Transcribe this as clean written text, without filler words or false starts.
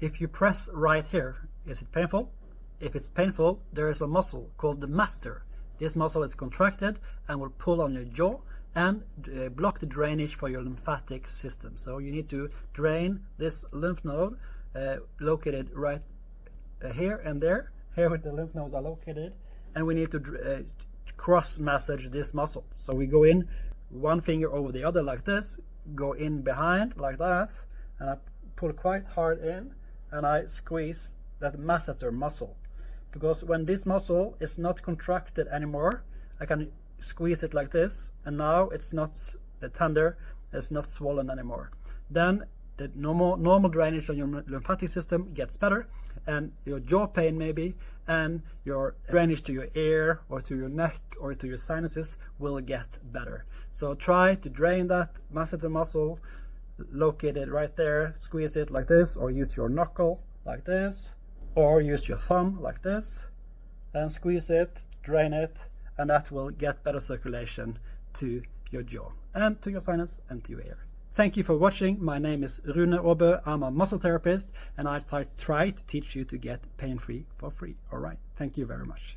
If you press right here, is it painful? If it's painful, there is a muscle called the masseter. This muscle is contracted and will pull on your jaw and block the drainage for your lymphatic system. So you need to drain this lymph node located right here and there, here where the lymph nodes are located, and we need to cross massage this muscle. So we go in one finger over the other like this, go in behind like that, and I pull quite hard in and I squeeze that masseter muscle. Because when this muscle is not contracted anymore, I can squeeze it like this, and now it's not tender, it's not swollen anymore. Then the normal drainage on your lymphatic system gets better, and your jaw pain maybe, and your drainage to your ear or to your neck or to your sinuses will get better. So try to drain that masseter muscle located right there, squeeze it like this, or use your knuckle like this, or use your thumb like this, and squeeze it, drain it, and that will get better circulation to your jaw and to your sinus and to your ear. Thank you for watching. My name is Rune Aabø. I'm a muscle therapist, and I try to teach you to get pain-free for free. All right. Thank you very much.